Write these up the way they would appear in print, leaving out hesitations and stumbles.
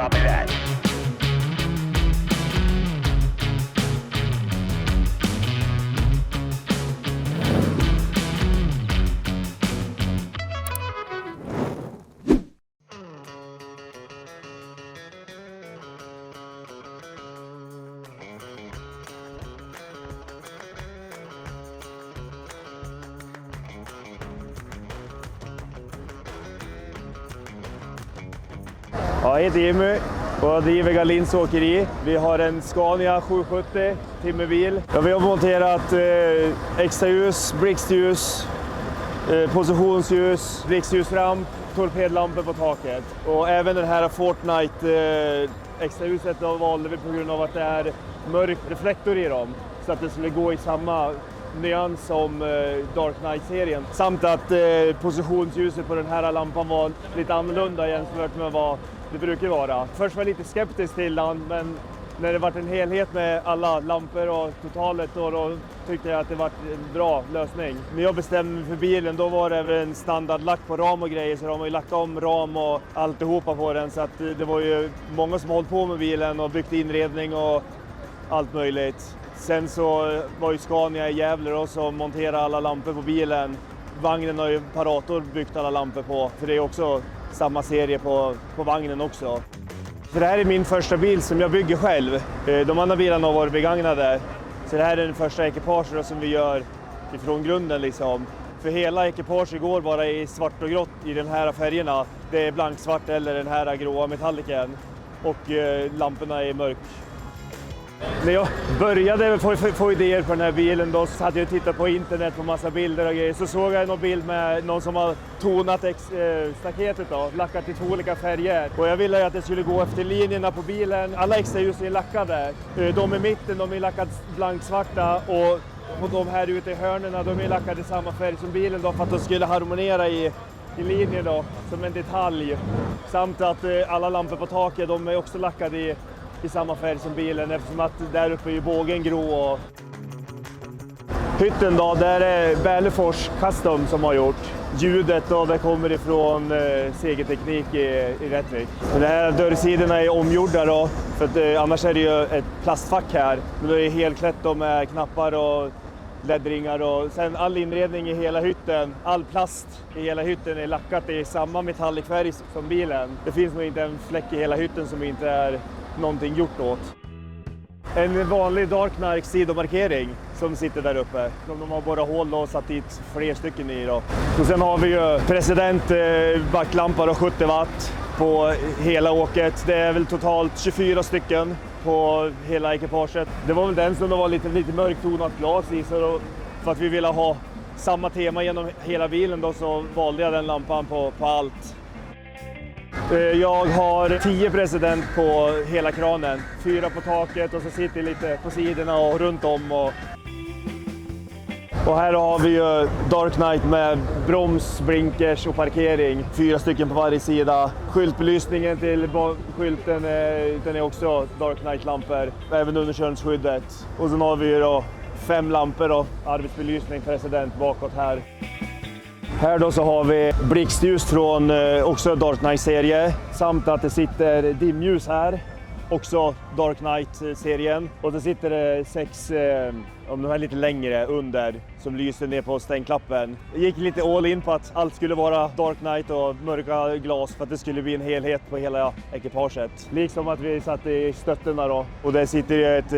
Copy that. Ja, jag heter Jimmy och jag driver Galins åkeri. Vi har en Scania 770 timmerbil. Ja, vi har monterat extra ljus, blixtljus, positionsljus, blixtljusramp, torpedlampor på taket. Och även den här Fortnite extra ljuset valde vi på grund av att det är mörk reflektor i dem. Så att det skulle gå i samma nyans som Dark Knight-serien. Samt att positionsljuset på den här lampan var lite annorlunda jämfört med vad det brukar vara. Först var jag lite skeptisk till den, men när det var en helhet med alla lampor och totalet då tyckte jag att det var en bra lösning. När jag bestämde mig för bilen då var det även en standardlack på ram och grejer, så de har ju lackat om ram och alltihopa på den, så att det var ju många som har hållit på med bilen och byggt inredning och allt möjligt. Sen så var ju Scania i Gävle då, som monterade alla lampor på bilen. Vagnen har ju Parator byggt alla lampor på, för det är också samma serie på vagnen också. För det här är min första bil som jag bygger själv. De andra bilarna har varit begagnade. Så det här är den första ekipaget som vi gör ifrån grunden liksom. För hela ekipaget går bara i svart och grått i den här färgerna. Det är blanksvart eller den här gråa metalliken. Och lamporna är mörk. När jag började få idéer på den här bilen då, så hade jag tittat på internet på massa bilder och grejer. Så såg jag någon bild med någon som har tonat staketet då, lackat i 2 olika färger. Och jag ville att det skulle gå efter linjerna på bilen. Alla extra ljus är lackade. De i mitten de är lackade blanksvarta och de här ute i hörnerna de är lackade i samma färg som bilen då, för att de skulle harmonera i linjer då, som en detalj. Samt att alla lampor på taket de är också lackade i samma färg som bilen, eftersom att där uppe är ju bågen grå. Och hytten då, där är Bälefors Custom som har gjort. Ljudet då, det kommer ifrån Segerteknik i Rättvik. De här dörrsidorna är omgjorda då, för att, annars är det ju ett plastfack här. Men det är helklätt då med knappar och ledringar och sen all inredning i hela hytten, all plast i hela hytten är lackat i samma metallicfärg som bilen. Det finns nog inte en fläck i hela hytten som inte är någonting gjort åt. En vanlig Dark Knight sidomarkering som sitter där uppe. De har bara hål och satt dit fler stycken i då. Och sen har vi ju president backlampor och 70 watt på hela åket. Det är väl totalt 24 stycken på hela ekipaget. Det var väl den som det var lite mörktonat glas i, så då, för att vi ville ha samma tema genom hela bilen då, så valde jag den lampan på allt. Jag har 10 president på hela kranen, 4 på taket och så sitter lite på sidorna och runt om. Och här har vi ju Dark Knight med broms, blinkers och parkering, 4 stycken på varje sida. Skyltbelysningen till skylten den är också Dark Knight-lampor, även underkörningsskyddet. Och sen har vi ju då 5 lampor och arbetsbelysning president bakåt här. Här då så har vi blixtljus från också Dark Knight-serie, samt att det sitter dimljus här, också Dark Knight-serien. Och så sitter det 6, om de är lite längre, under, som lyser ner på stängklappen. Jag gick lite all in på att allt skulle vara Dark Knight och mörka glas för att det skulle bli en helhet på hela ekipaget. Liksom att vi satt i stötterna då, och där sitter ett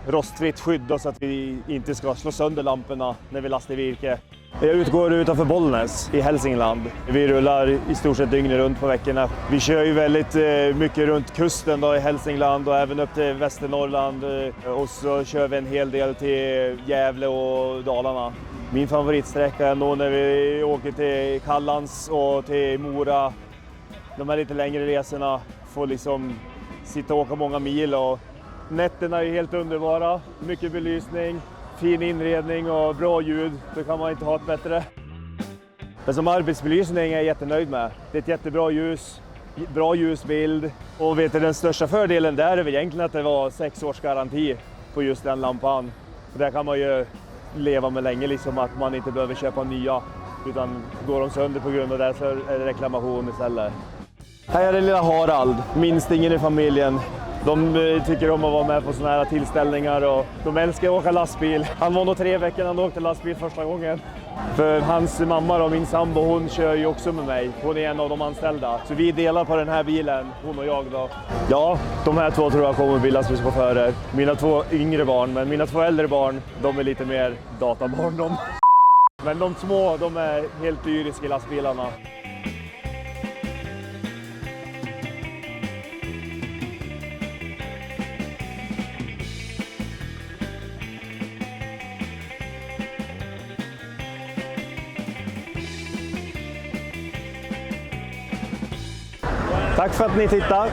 rostfritt skydd då, så att vi inte ska slå sönder lamporna när vi lastar virke. Jag utgår utanför Bollnäs i Hälsingland. Vi rullar i stort sett dygnet runt på veckorna. Vi kör ju väldigt mycket runt kusten då i Hälsingland och även upp till Västernorrland. Och så kör vi en hel del till Gävle och Dalarna. Min favoritsträcka är nog när vi åker till Kallans och till Mora. De här lite längre resorna får liksom sitta och åka många mil. Och nätterna är helt underbara, mycket belysning. Fin inredning och bra ljud, då kan man inte ha ett bättre. Men som arbetsbelysning är jag jättenöjd med. Det är ett jättebra ljus, bra ljusbild. Och vet du, den största fördelen där är väl egentligen att det var 6 års garanti på just den lampan. Och där kan man ju leva med länge, liksom att man inte behöver köpa nya. Utan går de sönder på grund av det så är det reklamation istället. Här är det lilla Harald, minstingen i familjen. De tycker om att vara med på såna här tillställningar och de älskar att åka lastbil. Han var nog 3 veckor han åkte lastbil första gången. För hans mamma och min sambo, hon kör ju också med mig. Hon är en av de anställda. Så vi delar på den här bilen, hon och jag då. Ja, de här 2 tror jag kommer bli lastbilschaufförer. Mina 2 yngre barn, men mina 2 äldre barn, de är lite mer databarn de. Men de små, de är helt dyriska i lastbilarna. Tack för att ni tittar.